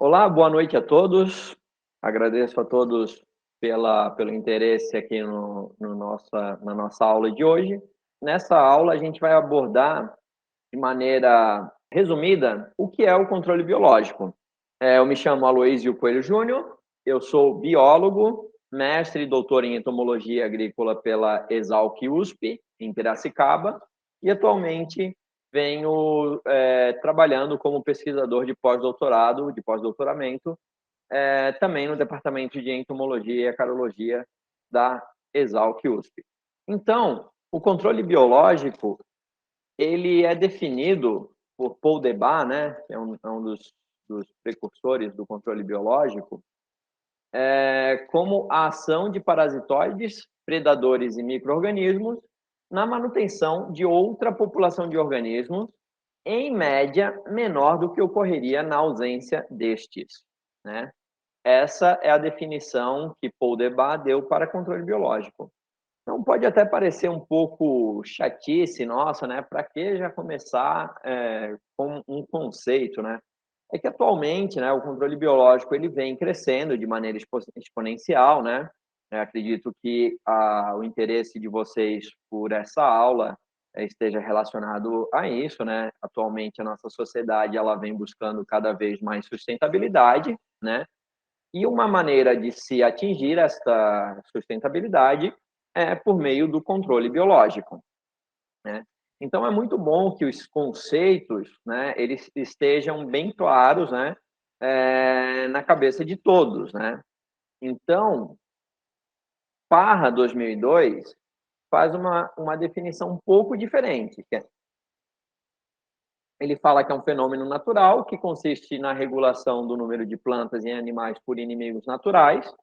Olá, boa noite a todos. Agradeço a todos pelo interesse aqui na nossa aula de hoje. Nessa aula, a gente vai abordar de maneira resumida o que é o controle biológico. Eu me chamo Aloísio Coelho Júnior, eu sou biólogo, mestre e doutor em entomologia agrícola pela Exalc USP, em Piracicaba, e atualmente venho trabalhando como pesquisador de pós-doutorado, de pós-doutoramento, também no departamento de entomologia e acarologia da Exalc USP. Então, o controle biológico ele é definido por Paul Debye, né, que é um dos precursores do controle biológico, como a ação de parasitoides, predadores e micro-organismos na manutenção de outra população de organismos, em média, menor do que ocorreria na ausência destes, né? Essa é a definição que Paul Debye deu para controle biológico. Então, pode até parecer um pouco chatice, nossa, né? Para que já começar com um conceito, né? É que atualmente, né, o controle biológico ele vem crescendo de maneira exponencial, né? Eu acredito que o interesse de vocês por essa aula esteja relacionado a isso, né? Atualmente a nossa sociedade ela vem buscando cada vez mais sustentabilidade, né? E uma maneira de se atingir esta sustentabilidade é por meio do controle biológico, né? Então é muito bom que os conceitos, né, eles estejam bem claros, né, na cabeça de todos, né? Então, Parra 2002 faz uma definição um pouco diferente, que ele fala que é um fenômeno natural que consiste na regulação do número de plantas e animais por inimigos naturais,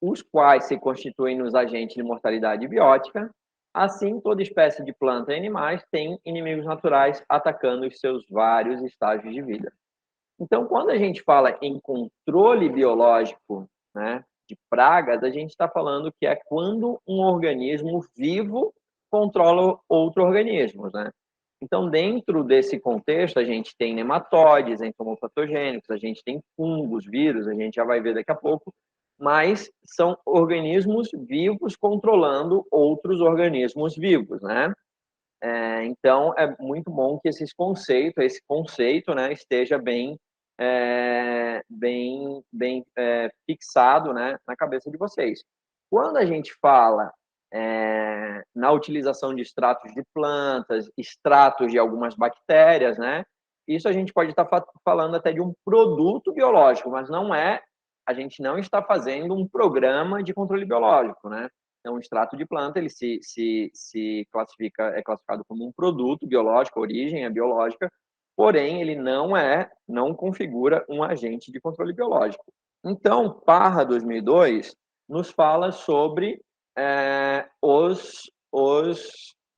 os quais se constituem nos agentes de mortalidade biótica. Assim, toda espécie de planta e animais tem inimigos naturais atacando os seus vários estágios de vida. Então, quando a gente fala em controle biológico, né, de pragas, a gente está falando que é quando um organismo vivo controla outro organismo, né? Então, dentro desse contexto, a gente tem nematóides, entomopatogênicos, a gente tem fungos, vírus, a gente já vai ver daqui a pouco, mas são organismos vivos controlando outros organismos vivos, né? Então, é muito bom que esse conceito, né, esteja bem fixado, né, na cabeça de vocês. Quando a gente fala na utilização de extratos de plantas, extratos de algumas bactérias, né, isso a gente pode estar falando até de um produto biológico, mas a gente não está fazendo um programa de controle biológico, né? Então, o extrato de planta ele se classifica, é classificado como um produto biológico, a origem é biológica, porém ele não configura um agente de controle biológico. Então, Parra 2002 nos fala sobre os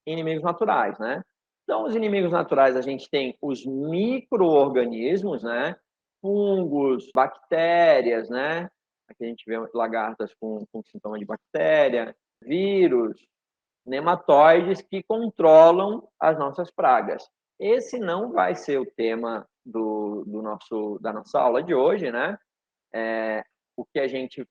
inimigos naturais, né? Então, os inimigos naturais a gente tem os micro-organismos, né? Fungos, bactérias, né? Aqui a gente vê lagartas com sintoma de bactéria, vírus, nematóides que controlam as nossas pragas. Esse não vai ser o tema da nossa aula de hoje, né? O que a gente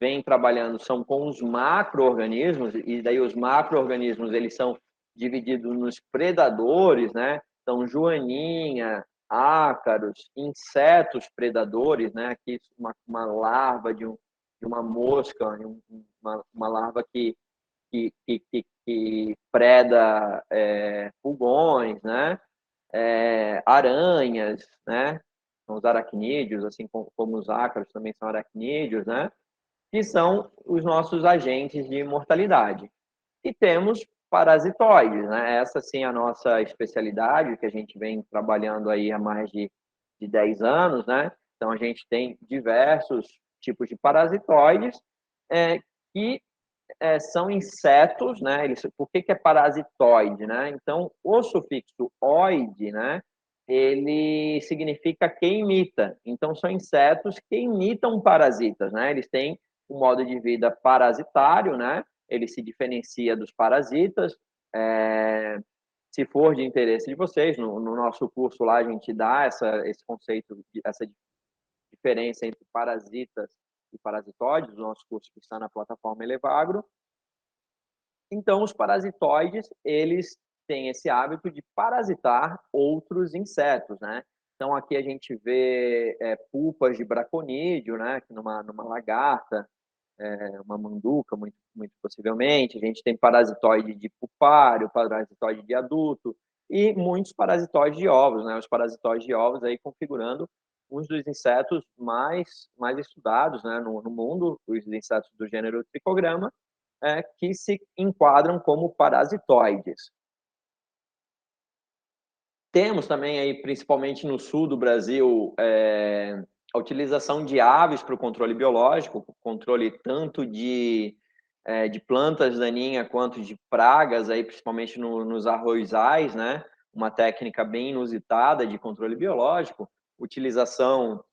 vem trabalhando são com os macro-organismos, e daí os macro-organismos eles são divididos nos predadores, né? Então, joaninha, ácaros, insetos predadores, né? Aqui uma larva de uma mosca, uma larva que preda pulgões, né? Aranhas, né? São os aracnídeos, assim como os ácaros também são aracnídeos, né? Que são os nossos agentes de mortalidade. E temos parasitoides, né? Essa sim é a nossa especialidade, que a gente vem trabalhando aí há mais de 10 anos, né? Então, a gente tem diversos tipos de parasitoides que são insetos, né? Por que é parasitoide, né? Então, o sufixo oide, né? Ele significa que imita. Então, são insetos que imitam parasitas, né? Eles têm um modo de vida parasitário, né? Ele se diferencia dos parasitas. Se for de interesse de vocês, no nosso curso lá a gente dá esse conceito, essa diferença entre parasitas e parasitóides, o nosso curso que está na plataforma Elevagro. Então, os parasitoides, eles têm esse hábito de parasitar outros insetos, né? Então, aqui a gente vê pulpas de braconídeo, né? Numa lagarta, uma manduca, muito possivelmente. A gente tem parasitoide de pupário, parasitoide de adulto e muitos parasitoides de ovos, né? Os parasitoides de ovos aí configurando uns dos insetos mais estudados, né, no mundo, os insetos do gênero Trichograma, que se enquadram como parasitoides. Temos também aí, principalmente no sul do Brasil, a utilização de aves para o controle biológico, controle tanto de plantas daninhas quanto de pragas, aí, principalmente nos arrozais, né? Uma técnica bem inusitada de controle biológico, utilização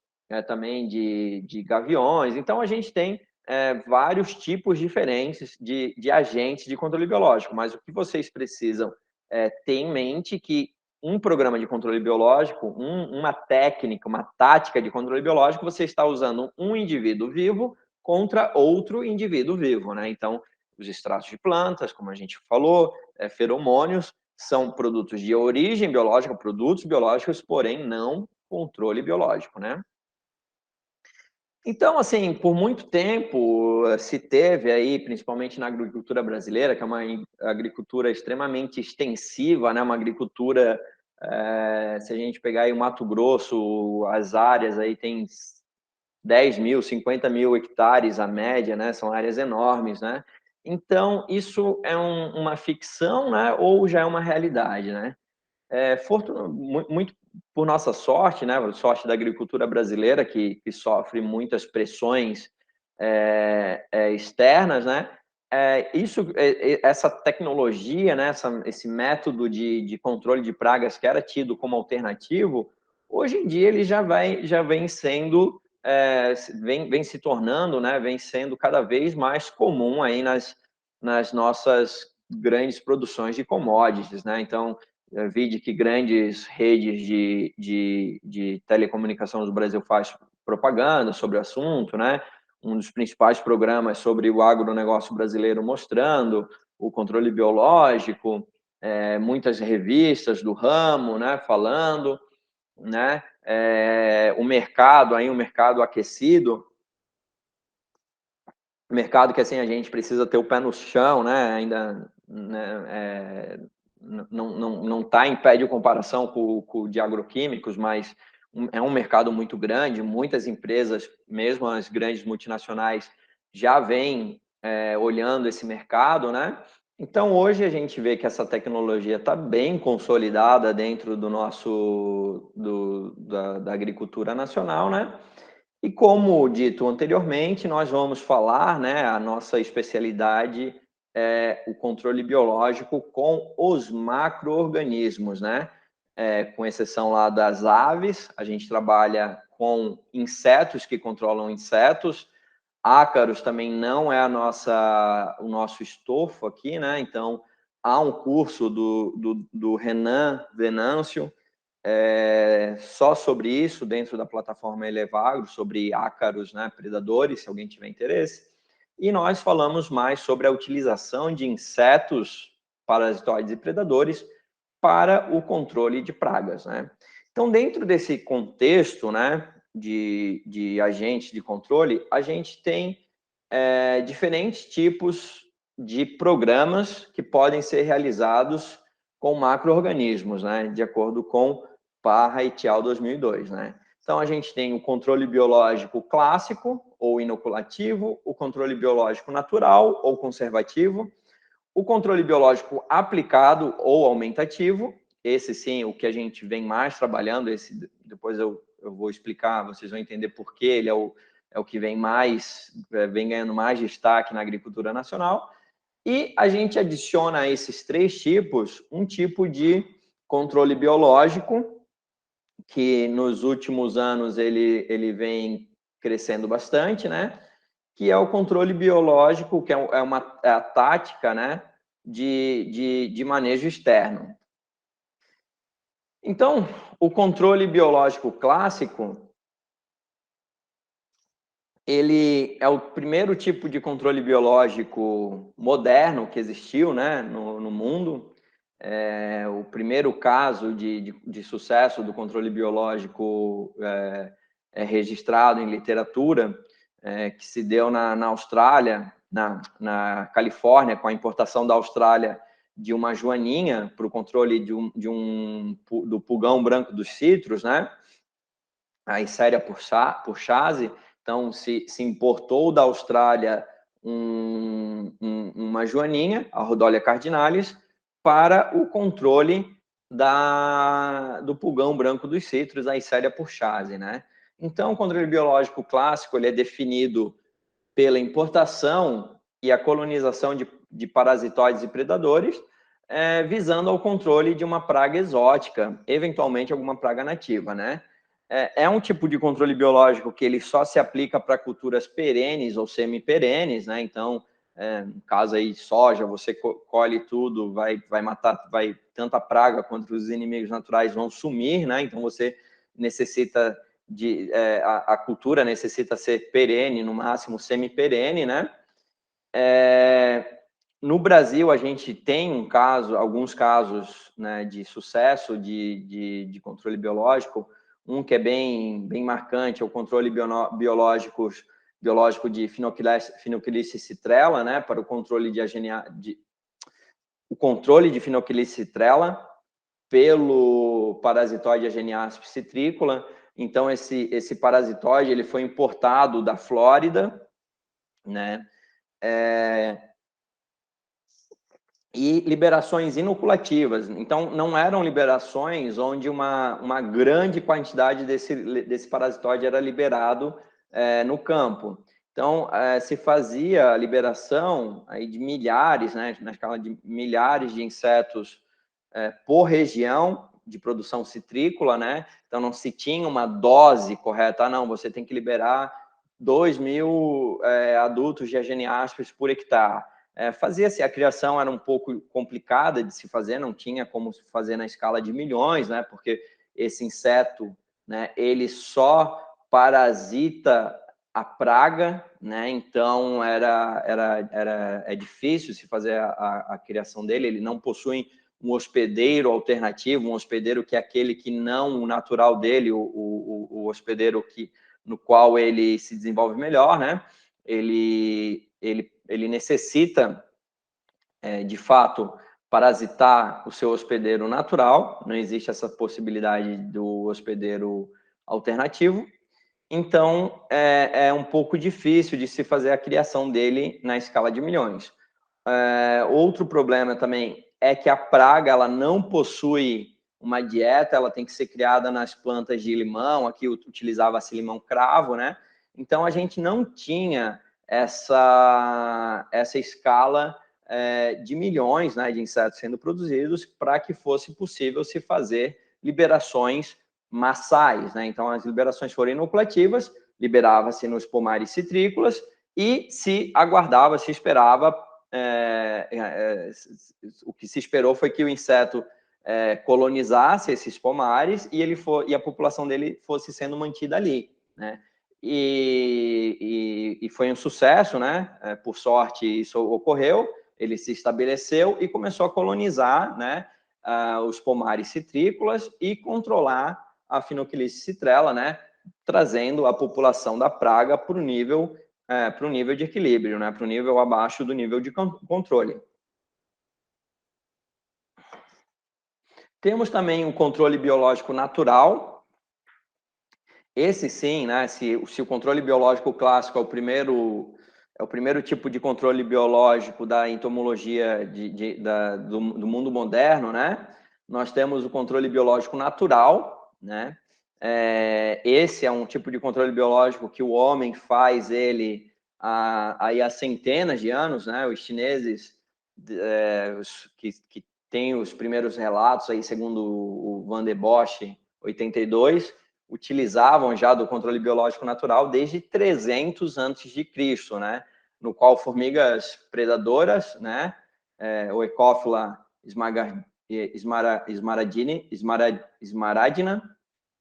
também de gaviões. Então, a gente tem vários tipos diferentes de agentes de controle biológico, mas o que vocês precisam ter em mente que um programa de controle biológico, uma técnica, uma tática de controle biológico, você está usando um indivíduo vivo contra outro indivíduo vivo, né? Então, os extratos de plantas, como a gente falou, feromônios, são produtos de origem biológica, produtos biológicos, porém não controle biológico, né? Então, assim, por muito tempo se teve aí, principalmente na agricultura brasileira, que é uma agricultura extremamente extensiva, né? Uma agricultura, se a gente pegar aí o Mato Grosso, as áreas aí tem 10 mil, 50 mil hectares a média, né? São áreas enormes, né? Então, isso é uma ficção, né? Ou já é uma realidade, né? Muito por nossa sorte, né? Sorte da agricultura brasileira, que sofre muitas pressões externas, né? Essa tecnologia, né? Esse método de controle de pragas que era tido como alternativo, hoje em dia ele já vem sendo vem se tornando, né? Vem sendo cada vez mais comum aí nas nossas grandes produções de commodities, né? Então, vi que grandes redes de telecomunicação do Brasil faz propaganda sobre o assunto, né? Um dos principais programas sobre o agronegócio brasileiro mostrando o controle biológico, muitas revistas do ramo, né? Falando, né? O mercado, aí um mercado aquecido, mercado que assim a gente precisa ter o pé no chão, né? Ainda, né? Não está em pé de comparação com o de agroquímicos, mas é um mercado muito grande. Muitas empresas, mesmo as grandes multinacionais, já vêm olhando esse mercado, né? Então, hoje a gente vê que essa tecnologia está bem consolidada dentro do nosso da agricultura nacional, né? E como dito anteriormente, nós vamos falar, né? A nossa especialidade o controle biológico com os macro-organismos, né? Com exceção lá das aves, a gente trabalha com insetos que controlam insetos. Ácaros também não é o nosso estofo aqui, né? Então, há um curso do Renan Venâncio só sobre isso dentro da plataforma Elevagro, sobre ácaros, né? Predadores, se alguém tiver interesse. E nós falamos mais sobre a utilização de insetos, parasitoides e predadores para o controle de pragas, né? Então, dentro desse contexto, né, de agentes de controle, a gente tem diferentes tipos de programas que podem ser realizados com macro-organismos, né, de acordo com Parra et al. 2002, né? Então, a gente tem o controle biológico clássico ou inoculativo, o controle biológico natural ou conservativo, o controle biológico aplicado ou aumentativo, esse sim, o que a gente vem mais trabalhando, esse depois eu vou explicar, vocês vão entender por que ele é o que vem ganhando mais destaque na agricultura nacional. E a gente adiciona a esses três tipos um tipo de controle biológico, que nos últimos anos ele vem crescendo bastante, né? Que é o controle biológico, que é a tática, né? De manejo externo. Então, o controle biológico clássico, ele é o primeiro tipo de controle biológico moderno que existiu, né, no mundo. É o primeiro caso de sucesso do controle biológico registrado em literatura, que se deu na Austrália, na Califórnia, com a importação da Austrália de uma joaninha para o controle do pulgão branco dos citros, né? A Escherichia purchase. Então, se importou da Austrália uma joaninha, a Rhodolia cardinalis, para o controle do pulgão branco dos citros, a Escherichia purchase, né? Então, o controle biológico clássico ele é definido pela importação e a colonização de parasitoides e predadores, visando ao controle de uma praga exótica, eventualmente alguma praga nativa, né? É um tipo de controle biológico que ele só se aplica para culturas perenes ou semi-perenes, né? Então, no caso aí soja, você colhe tudo, vai matar, tanto a praga quanto os inimigos naturais vão sumir, né? Então você necessita a cultura necessita ser perene, no máximo semi-perene, né? No Brasil, a gente tem alguns casos, né, de sucesso de controle biológico. Um que é bem marcante é o controle biológico de Phenoclice citrella, né, para o controle de Phenoclice citrella pelo parasitoide Ageniasp citricola. Então, esse parasitoide ele foi importado da Flórida, né? E liberações inoculativas. Então, não eram liberações onde uma grande quantidade desse parasitoide era liberado no campo. Então, se fazia a liberação aí de milhares, né, na escala de milhares de insetos por região de produção citrícola, né? Então, não se tinha uma dose correta. Não, você tem que liberar 2.000 adultos de Ageniaspis por hectare. Fazia-se, a criação era um pouco complicada de se fazer, não tinha como fazer na escala de milhões, né? Porque esse inseto, né, ele só parasita a praga, né? Então é difícil se fazer a criação dele. Ele não possui um hospedeiro alternativo, um hospedeiro que é aquele que não o natural dele, o hospedeiro no qual ele se desenvolve melhor, né? Ele necessita, de fato, parasitar o seu hospedeiro natural, não existe essa possibilidade do hospedeiro alternativo. Então, é um pouco difícil de se fazer a criação dele na escala de milhões. Outro problema também é que a praga ela não possui uma dieta, ela tem que ser criada nas plantas de limão. Aqui utilizava-se limão cravo, né? Então, a gente não tinha essa escala de milhões, né, de insetos sendo produzidos para que fosse possível se fazer liberações massais, né? Então, as liberações foram inoculativas, liberava-se nos pomares citrícolas e se aguardava, se esperava. O que se esperou foi que o inseto colonizasse esses pomares e a população dele fosse sendo mantida ali, né? E foi um sucesso, né? Por sorte, isso ocorreu. Ele se estabeleceu e começou a colonizar, né, os pomares citrícolas e controlar a Phenoclice citrella, né, trazendo a população da praga para o nível de equilíbrio, né, para o nível abaixo do nível de controle. Temos também o controle biológico natural. Esse sim, né, se o controle biológico clássico é o primeiro tipo de controle biológico da entomologia do mundo moderno, né? Nós temos o controle biológico natural, né? Esse é um tipo de controle biológico que o homem faz ele aí há centenas de anos, né? Os chineses que têm os primeiros relatos aí, segundo o Van der Bosch, 82, utilizavam já do controle biológico natural desde 300 a.C., né? No qual formigas predadoras, né? O Ecófila esmaradina,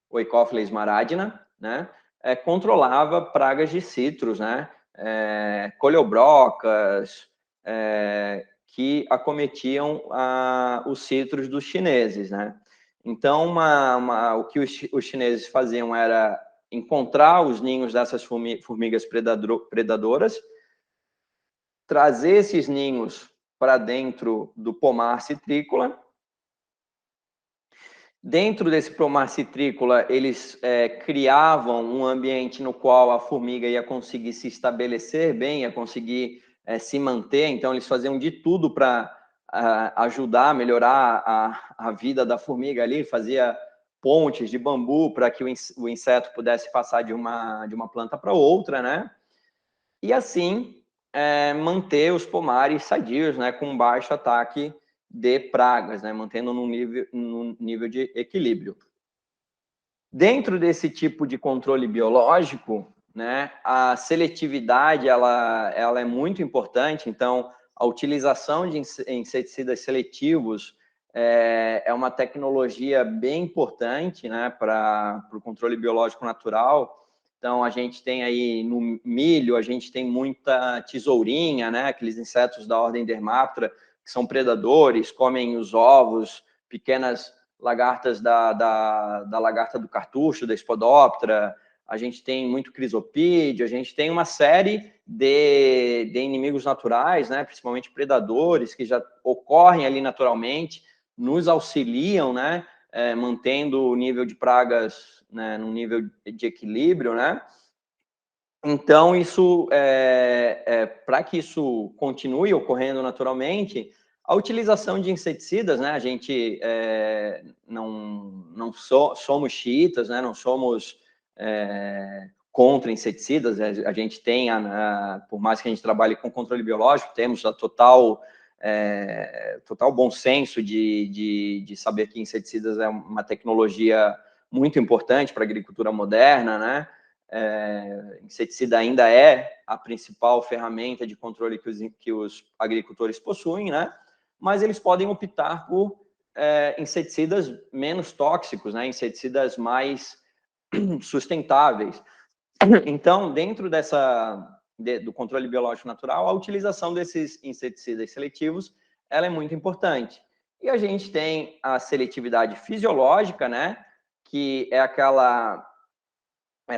o Ecófila esmaradina, né? controlava pragas de citros, né? Coleobrocas, que acometiam os citros dos chineses, né? Então, o que os chineses faziam era encontrar os ninhos dessas formigas predadoras, trazer esses ninhos para dentro do pomar citrícola. Dentro desse pomar citrícola, eles criavam um ambiente no qual a formiga ia conseguir se estabelecer bem, ia conseguir se manter. Então, eles faziam de tudo para ajudar a melhorar a vida da formiga ali, fazia pontes de bambu para que o inseto pudesse passar de uma planta para outra, né? E assim manter os pomares sadios, né, com baixo ataque de pragas, né, mantendo num nível de equilíbrio. Dentro desse tipo de controle biológico, né, a seletividade ela é muito importante. Então, a utilização de inseticidas seletivos é uma tecnologia bem importante, né, para o controle biológico natural. Então, a gente tem aí no milho, a gente tem muita tesourinha, né, aqueles insetos da ordem Dermaptera, que são predadores, comem os ovos, pequenas lagartas da lagarta do cartucho, da Spodoptera. A gente tem muito crisopídeo, a gente tem uma série de inimigos naturais, né, principalmente predadores, que já ocorrem ali naturalmente, nos auxiliam, né, mantendo o nível de pragas, né, num nível de equilíbrio, né? Então, isso para que isso continue ocorrendo naturalmente, a utilização de inseticidas, né? A gente não somos xiitas, né? Não somos contra inseticidas. A gente tem, por mais que a gente trabalhe com controle biológico, temos a total bom senso de saber que inseticidas é uma tecnologia muito importante para a agricultura moderna, né? Inseticida ainda é a principal ferramenta de controle que os agricultores possuem, né? Mas eles podem optar por inseticidas menos tóxicos, né? Inseticidas mais sustentáveis. Então, dentro do controle biológico natural, a utilização desses inseticidas seletivos ela é muito importante. E a gente tem a seletividade fisiológica, né? Que é aquela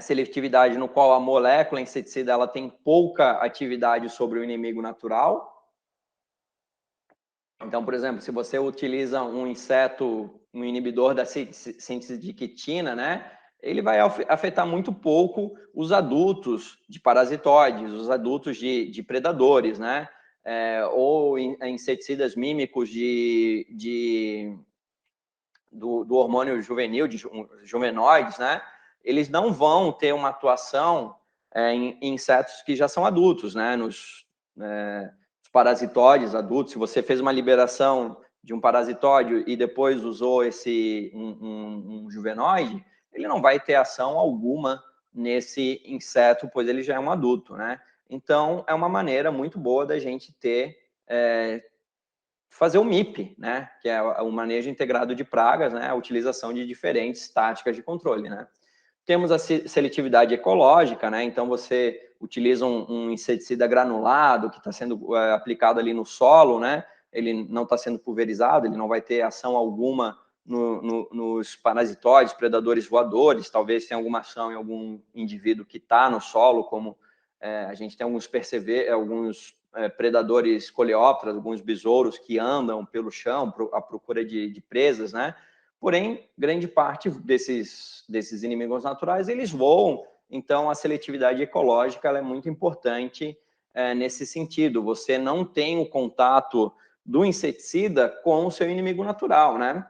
seletividade no qual a molécula inseticida ela tem pouca atividade sobre o inimigo natural. Então, por exemplo, se você utiliza um inseto, um inibidor da síntese de quitina, né, ele vai afetar muito pouco os adultos de parasitoides, os adultos de predadores, né, ou inseticidas mímicos do hormônio juvenil, de juvenoides, né, eles não vão ter uma atuação em insetos que já são adultos, né, nos parasitóides adultos. Se você fez uma liberação de um parasitóide e depois usou um juvenoide, ele não vai ter ação alguma nesse inseto, pois ele já é um adulto, né? Então, é uma maneira muito boa da gente fazer o MIP, né? Que é o manejo integrado de pragas, né? A utilização de diferentes táticas de controle, né? Temos a seletividade ecológica, né? Então, você utiliza um inseticida granulado que está sendo aplicado ali no solo, né? Ele não está sendo pulverizado, ele não vai ter ação alguma nos parasitóides, predadores voadores. Talvez tenha alguma ação em algum indivíduo que está no solo, como a gente tem alguns predadores coleópteros, alguns besouros que andam pelo chão à procura de presas, né? Porém, grande parte desses inimigos naturais, eles voam. Então, a seletividade ecológica ela é muito importante nesse sentido. Você não tem o contato do inseticida com o seu inimigo natural, né?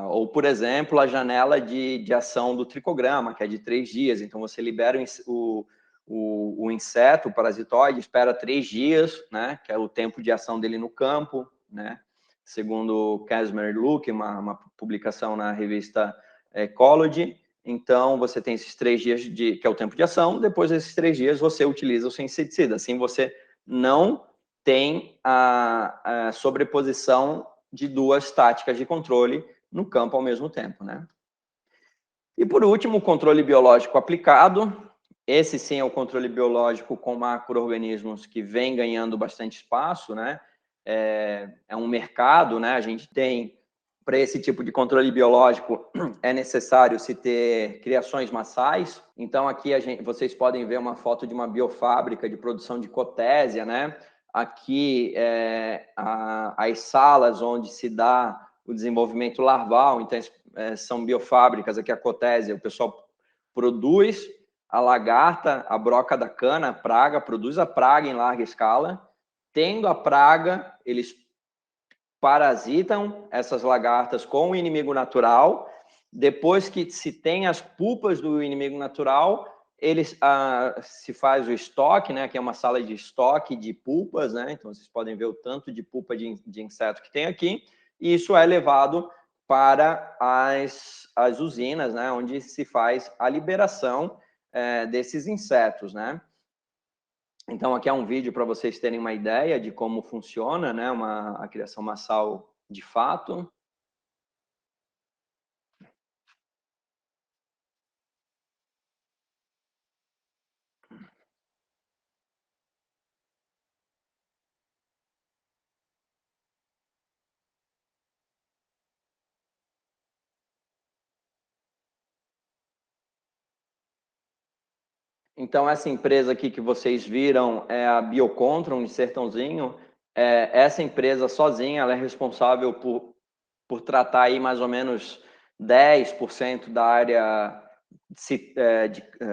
Ou, por exemplo, a janela de ação do tricograma, que é de 3 dias. Então, você libera o inseto, o parasitoide, espera 3 dias, né? Que é o tempo de ação dele no campo, né? Segundo Casimir Luke, uma publicação na revista Ecology. Então, você tem esses 3 dias, que é o tempo de ação. Depois desses 3 dias, você utiliza o seu inseticida. Assim, você não tem a sobreposição de 2 táticas de controle no campo ao mesmo tempo, né? E, por último, o controle biológico aplicado. Esse, sim, é o controle biológico com macro-organismos que vem ganhando bastante espaço, né? É um mercado, né? A gente tem, para esse tipo de controle biológico, é necessário se ter criações massais. Então, aqui vocês podem ver uma foto de uma biofábrica de produção de cotésia, né? Aqui, as salas onde se dá o desenvolvimento larval, então, são biofábricas, aqui a cotésia, o pessoal produz a lagarta, a broca da cana, a praga, produz a praga em larga escala. Tendo a praga, eles parasitam essas lagartas com o inimigo natural. Depois que se tem as pupas do inimigo natural, se faz o estoque, né? Que é uma sala de estoque de pupas, né? Então, vocês podem ver o tanto de pupa de inseto que tem aqui. E isso é levado para as usinas, né? Onde se faz a liberação desses insetos, né? Então, aqui é um vídeo para vocês terem uma ideia de como funciona, né, a criação massal de fato. Então, essa empresa aqui que vocês viram é a Biocontron, de Sertãozinho. Essa empresa sozinha, ela é responsável por tratar aí mais ou menos 10% da área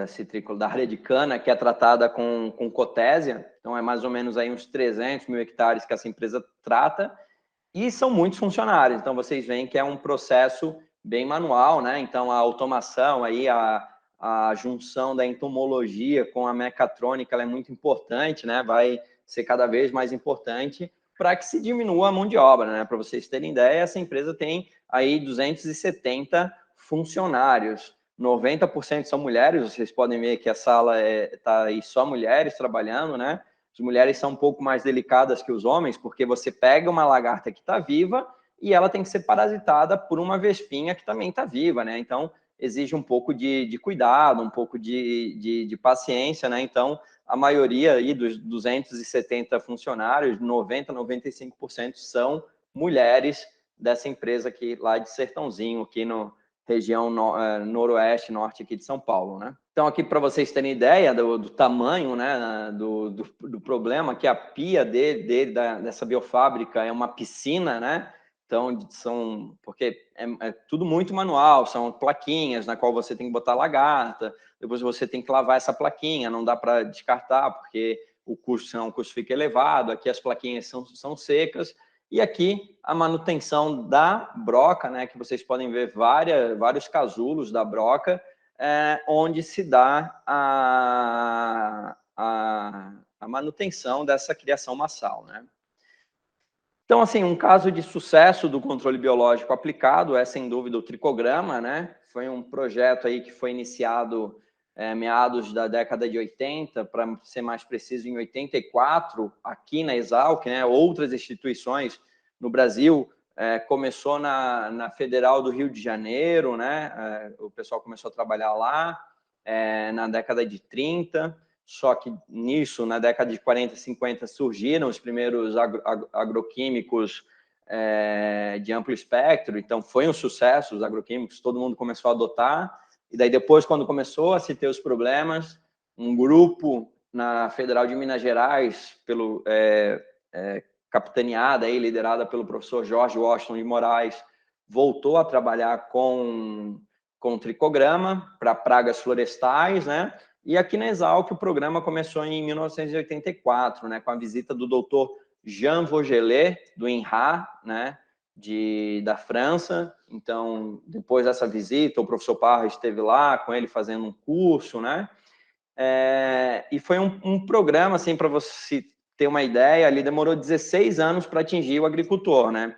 citrícola, da área de cana, que é tratada com cotésia. Então, é mais ou menos aí uns 300 mil hectares que essa empresa trata. E são muitos funcionários. Então, vocês veem que é um processo bem manual, né? Então, a automação, aí, a junção da entomologia com a mecatrônica, ela é muito importante, né? Vai ser cada vez mais importante para que se diminua a mão de obra, né? Para vocês terem ideia, essa empresa tem aí 270 funcionários. 90% são mulheres, vocês podem ver que a sala está aí só mulheres trabalhando, né? As mulheres são um pouco mais delicadas que os homens, porque você pega uma lagarta que está viva e ela tem que ser parasitada por uma vespinha que também está viva, né? Então, exige um pouco de cuidado, um pouco de paciência, né? Então, a maioria aí dos 270 funcionários, 90, 95% são mulheres dessa empresa aqui lá de Sertãozinho, aqui no região noroeste, norte aqui de São Paulo, né? Então, aqui para vocês terem ideia do tamanho, né, do problema, que a pia dessa biofábrica é uma piscina, né? Então, porque é tudo muito manual, são plaquinhas na qual você tem que botar lagarta, depois você tem que lavar essa plaquinha, não dá para descartar, porque senão o custo fica elevado, aqui as plaquinhas são secas, e aqui a manutenção da broca, né, que vocês podem ver vários casulos da broca, onde se dá a manutenção dessa criação massal, né? Então, assim, um caso de sucesso do controle biológico aplicado é, sem dúvida, o tricograma, né? Foi um projeto aí que foi iniciado meados da década de 80, para ser mais preciso, em 84, aqui na Exalc, né? Outras instituições no Brasil, começou na Federal do Rio de Janeiro, né? O pessoal começou a trabalhar lá na década de 30, só que nisso, na década de 40, 50, surgiram os primeiros agroquímicos de amplo espectro, então foi um sucesso os agroquímicos, todo mundo começou a adotar, e daí depois, quando começou a se ter os problemas, um grupo na Federal de Minas Gerais, capitaneada aí, liderada pelo professor Jorge Washington de Moraes, voltou a trabalhar com tricograma para pragas florestais, né? E aqui na Exalc o programa começou em 1984, né, com a visita do doutor Jean Vaugelet, do INRA, né, da França. Então, depois dessa visita, o professor Parra esteve lá com ele fazendo um curso, né? E foi um programa, assim, para você ter uma ideia, ali demorou 16 anos para atingir o agricultor, né?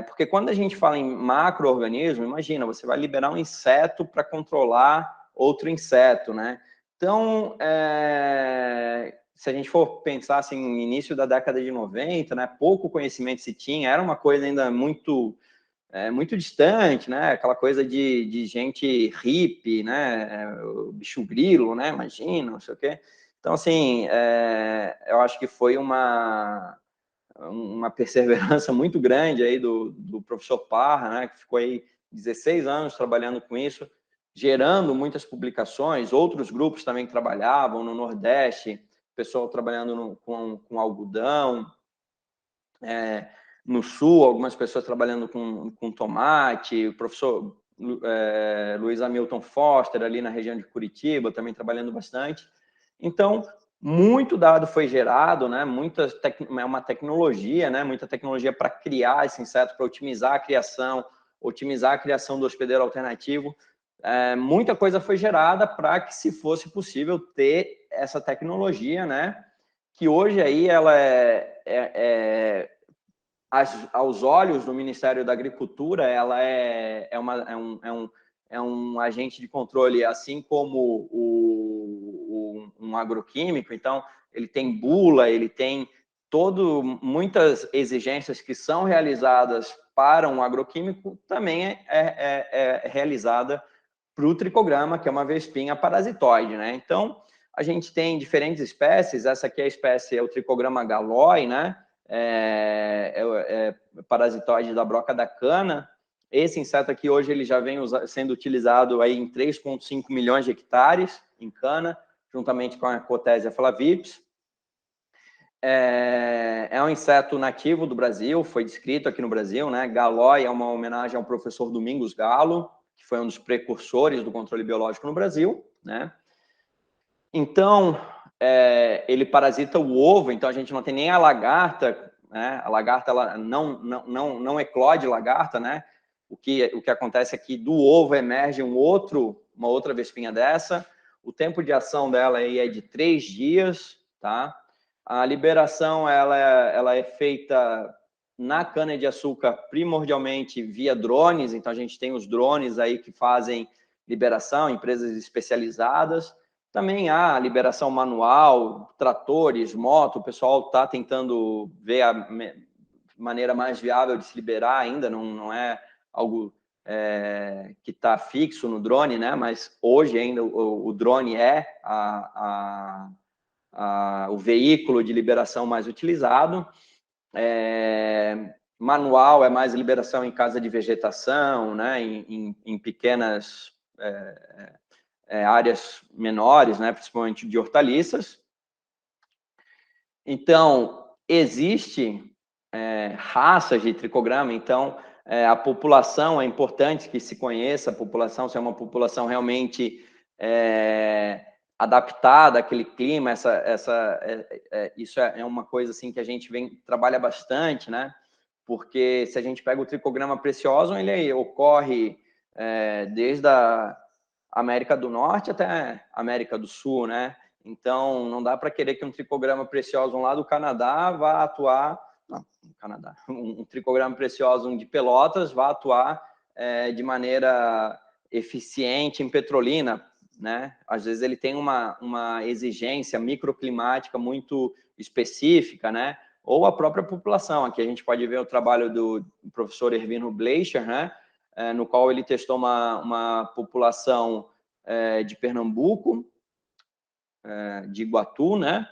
Porque quando a gente fala em macro-organismo, imagina, você vai liberar um inseto para controlar outro inseto, né? Então, se a gente for pensar assim, no início da década de 90, né, pouco conhecimento se tinha, era uma coisa ainda muito muito distante, né? Aquela coisa de gente hippie, né? O bicho grilo, né? Imagina, não sei o quê. Então, assim, eu acho que foi uma perseverança muito grande aí do professor Parra, né? Que ficou aí 16 anos trabalhando com isso, gerando muitas publicações. Outros grupos também trabalhavam no Nordeste, pessoal trabalhando com algodão, no Sul, algumas pessoas trabalhando com tomate, o professor Luiz Hamilton Foster, ali na região de Curitiba, também trabalhando bastante. Então, muito dado foi gerado, né? Uma tecnologia, né? Muita tecnologia para criar esse inseto, para otimizar a criação do hospedeiro alternativo. Muita coisa foi gerada para que, se fosse possível, ter essa tecnologia, né? Que hoje aí ela aos olhos do Ministério da Agricultura, ela é um agente de controle, assim como um agroquímico. Então, ele tem bula, ele tem muitas exigências que são realizadas para um agroquímico, também é realizada para o tricograma, que é uma vespinha parasitoide, né? Então, a gente tem diferentes espécies. Essa aqui é o tricograma galoi, né? Parasitoide da broca da cana. Esse inseto aqui hoje ele já vem sendo utilizado aí em 3,5 milhões de hectares em cana, juntamente com a Cotésia flavips. É um inseto nativo do Brasil, foi descrito aqui no Brasil, né? Galoi é uma homenagem ao professor Domingos Galo, que foi um dos precursores do controle biológico no Brasil, né? Então, ele parasita o ovo, então a gente não tem nem a lagarta, né? A lagarta ela não eclode lagarta, né? O que acontece é que do ovo emerge uma outra vespinha dessa. O tempo de ação dela aí é de 3 dias, tá? A liberação ela é feita na cana-de-açúcar primordialmente via drones, então a gente tem os drones aí que fazem liberação, empresas especializadas. Também há liberação manual, tratores, moto, o pessoal está tentando ver a maneira mais viável de se liberar ainda, não é algo que está fixo no drone, né? Mas hoje ainda o drone é o veículo de liberação mais utilizado. Manual é mais liberação em casa de vegetação, né? Em pequenas áreas menores, né? Principalmente de hortaliças. Então, existe raças de tricograma, então a população é importante que se conheça a população, se é uma população realmente adaptada àquele clima. Isso é uma coisa assim que a gente trabalha bastante, né? Porque se a gente pega o tricograma preciosum, ele ocorre desde a América do Norte até a América do Sul, né? Então, não dá para querer que um tricograma preciosum lá do Canadá vá atuar... Não, no Canadá. Um tricograma preciosum de Pelotas vá atuar de maneira eficiente em Petrolina, né? Às vezes ele tem uma exigência microclimática muito específica, né? Ou a própria população. Aqui a gente pode ver o trabalho do professor Ervino Bleicher, né? No qual ele testou uma população de Pernambuco, de Iguatu, né?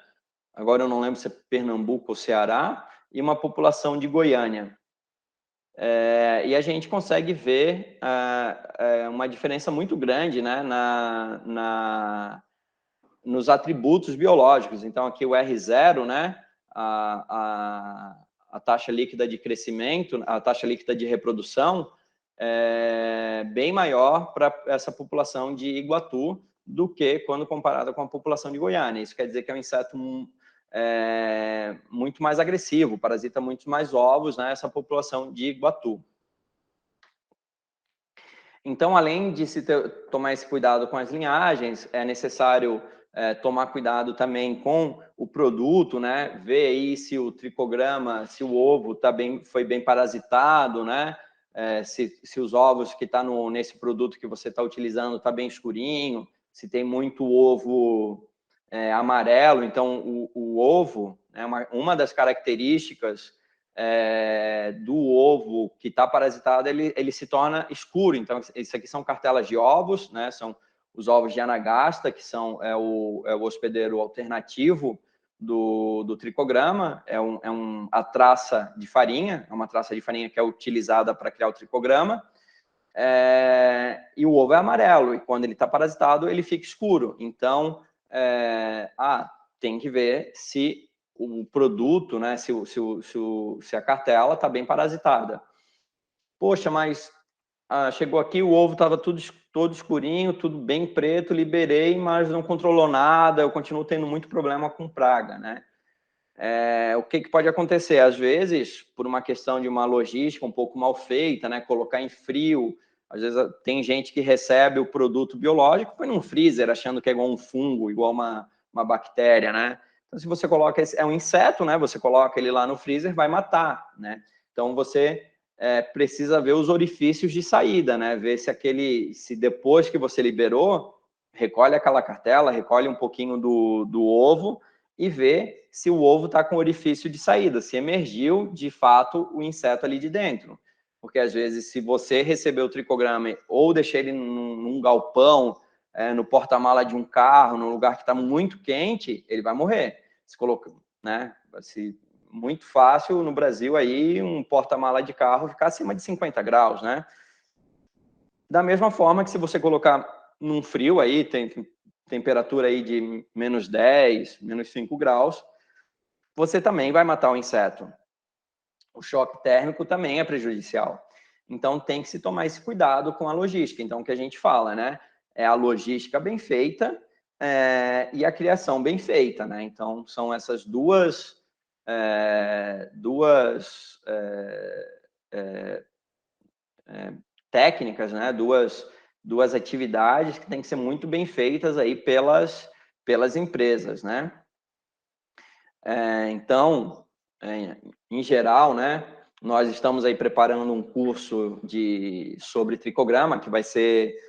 Agora eu não lembro se é Pernambuco ou Ceará, e uma população de Goiânia. E a gente consegue ver uma diferença muito grande, né, nos atributos biológicos. Então, aqui o R0, né, a taxa líquida de crescimento, a taxa líquida de reprodução, é bem maior para essa população de Iguatu do que quando comparada com a população de Goiânia. Isso quer dizer que é um inseto muito mais agressivo, parasita muito mais ovos, né, essa população de Iguatu. Então, além de tomar esse cuidado com as linhagens, é necessário tomar cuidado também com o produto, né? Ver aí se o tricograma, se o ovo foi bem parasitado, né? Se os ovos que tá nesse produto que você está utilizando tá bem escurinho, se tem muito ovo amarelo. Então, o ovo, né, uma das características do ovo que está parasitado, ele se torna escuro. Então, isso aqui são cartelas de ovos, né? São os ovos de Anagasta, que é o hospedeiro alternativo do tricograma. A traça de farinha, é uma traça de farinha que é utilizada para criar o tricograma. E o ovo é amarelo, e quando ele está parasitado, ele fica escuro. Então, tem que ver se o produto, né, se a cartela está bem parasitada. Poxa, mas chegou aqui, o ovo estava todo escurinho, tudo bem preto, liberei, mas não controlou nada, eu continuo tendo muito problema com praga, né? O que pode acontecer? Às vezes, por uma questão de uma logística um pouco mal feita, né, colocar em frio, às vezes tem gente que recebe o produto biológico, põe num freezer, achando que é igual um fungo, igual uma bactéria, né? Então, se você coloca, é um inseto, né? Você coloca ele lá no freezer, vai matar, né? Então, você precisa ver os orifícios de saída, né? Ver se depois que você liberou, recolhe aquela cartela, recolhe um pouquinho do ovo e ver se o ovo está com orifício de saída, se emergiu, de fato, o inseto ali de dentro. Porque, às vezes, se você recebeu o tricograma ou deixar ele num galpão, no porta-mala de um carro, num lugar que está muito quente, ele vai morrer. Se coloca, né? Muito fácil no Brasil aí um porta-mala de carro ficar acima de 50 graus, né? Da mesma forma que se você colocar num frio aí, tem temperatura aí de -10, -5 graus, você também vai matar o inseto. O choque térmico também é prejudicial. Então, tem que se tomar esse cuidado com a logística. Então, o que a gente fala, né? É a logística bem feita e a criação bem feita, né? Então, são essas duas técnicas, né? Duas atividades que têm que ser muito bem feitas aí pelas empresas, né? Então, em geral, né? Nós estamos aí preparando um curso sobre tricograma que vai ser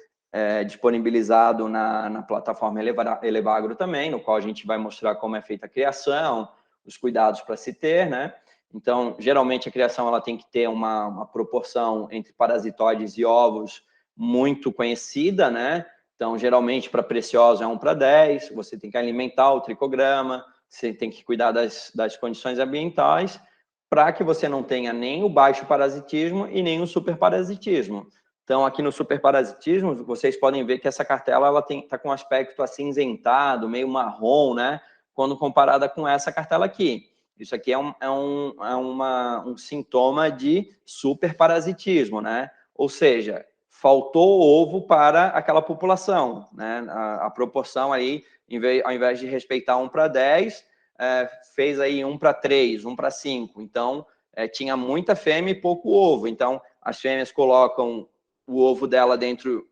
disponibilizado na plataforma Elevagro também, no qual a gente vai mostrar como é feita a criação, os cuidados para se ter, né? Então, geralmente a criação ela tem que ter uma proporção entre parasitóides e ovos muito conhecida, né? Então, geralmente para preciosos é 1:10, você tem que alimentar o tricograma, você tem que cuidar das condições ambientais para que você não tenha nem o baixo parasitismo e nem o superparasitismo. Então, aqui no superparasitismo, vocês podem ver que essa cartela ela está com um aspecto acinzentado, meio marrom, né? Quando comparada com essa cartela aqui. Isso aqui é um sintoma de superparasitismo, né? Ou seja, faltou ovo para aquela população, né? A proporção aí, ao invés de respeitar 1:10, fez aí 1:3, 1:5. Então, tinha muita fêmea e pouco ovo. Então, as fêmeas colocam o ovo dela dentro,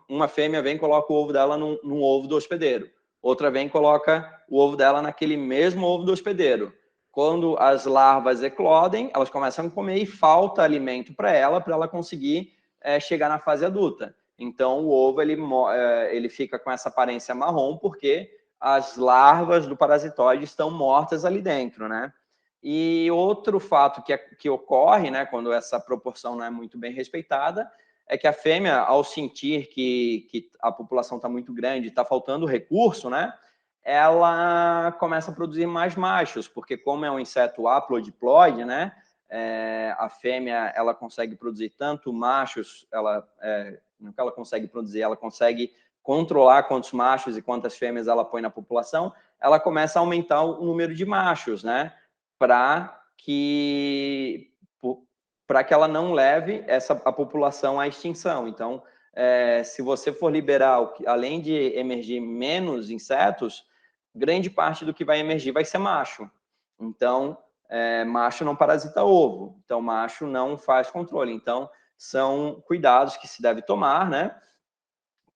uma fêmea vem e coloca o ovo dela num ovo do hospedeiro. Outra vem e coloca o ovo dela naquele mesmo ovo do hospedeiro. Quando as larvas eclodem, elas começam a comer e falta alimento para ela conseguir chegar na fase adulta. Então, o ovo ele fica com essa aparência marrom porque as larvas do parasitóide estão mortas ali dentro, né? E outro fato que ocorre, né, quando essa proporção não é muito bem respeitada, é que a fêmea, ao sentir que a população está muito grande, está faltando recurso, né, ela começa a produzir mais machos, porque como é um inseto haplodiploide, né, a fêmea ela consegue produzir tanto machos, no que ela consegue produzir, ela consegue controlar quantos machos e quantas fêmeas ela põe na população, ela começa a aumentar o número de machos, né, para que ela não leve a população à extinção. Então, se você for liberar, além de emergir menos insetos, grande parte do que vai emergir vai ser macho. Então, macho não parasita ovo. Então, macho não faz controle. Então, são cuidados que se deve tomar, né,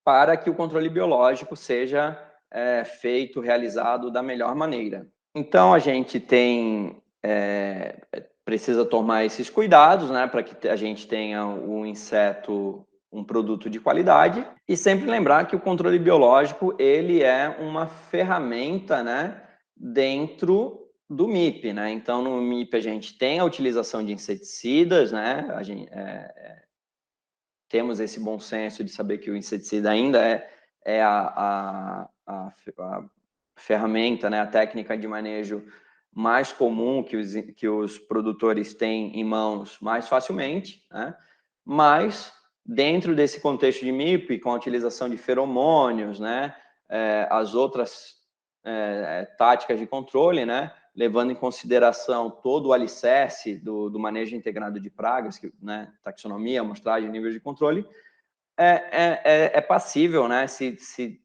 para que o controle biológico seja feito, realizado da melhor maneira. Então, a gente precisa tomar esses cuidados, né, para que a gente tenha um inseto, um produto de qualidade, e sempre lembrar que o controle biológico, ele é uma ferramenta, né, dentro do MIP, né? Então, no MIP a gente tem a utilização de inseticidas, né? Temos esse bom senso de saber que o inseticida ainda é a ferramenta, né? A técnica de manejo mais comum que os produtores têm em mãos mais facilmente, né? Mas, dentro desse contexto de MIP, com a utilização de feromônios, né? As outras táticas de controle, né? Levando em consideração todo o alicerce do manejo integrado de pragas, né? Taxonomia, amostragem, nível de controle, é passível, né? Se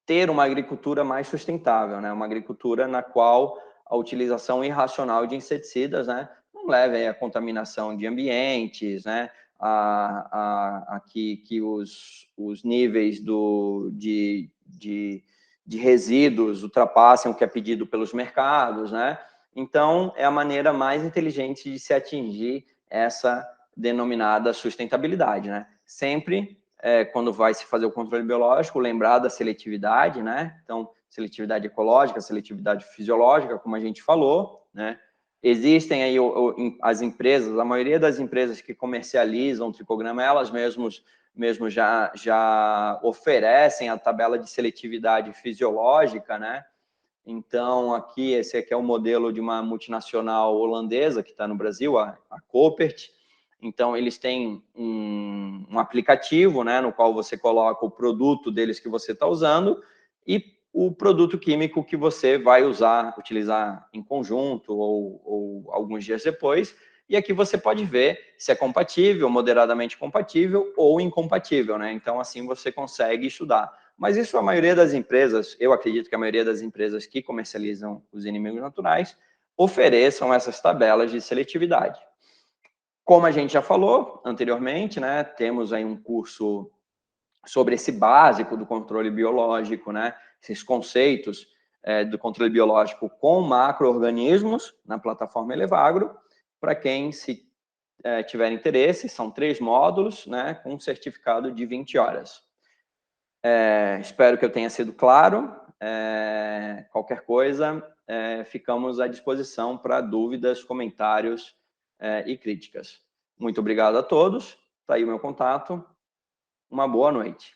ter uma agricultura mais sustentável, né? Uma agricultura na qual a utilização irracional de inseticidas, né, não leve à contaminação de ambientes, né, que os níveis de resíduos ultrapassem o que é pedido pelos mercados, né? Então, é a maneira mais inteligente de se atingir essa denominada sustentabilidade, né? Sempre quando vai se fazer o controle biológico, lembrar da seletividade, né? Então, seletividade ecológica, seletividade fisiológica, como a gente falou, né? Existem aí as empresas, a maioria das empresas que comercializam o tricograma, elas mesmo já oferecem a tabela de seletividade fisiológica, né? Então, esse aqui é o modelo de uma multinacional holandesa que está no Brasil, a Coopert. Então, eles têm um aplicativo, né, no qual você coloca o produto deles que você está usando e o produto químico que você vai utilizar em conjunto ou alguns dias depois. E aqui você pode ver se é compatível, moderadamente compatível ou incompatível, né? Então, assim você consegue estudar. Mas isso a maioria das empresas, eu acredito que a maioria das empresas que comercializam os inimigos naturais ofereçam essas tabelas de seletividade. Como a gente já falou anteriormente, né, temos aí um curso sobre esse básico do controle biológico, né, esses conceitos do controle biológico com macro-organismos na plataforma Elevagro. Para quem tiver interesse, são 3 módulos, né, com um certificado de 20 horas. Espero que eu tenha sido claro. Qualquer coisa, ficamos à disposição para dúvidas, comentários e críticas. Muito obrigado a todos. Está aí o meu contato. Uma boa noite.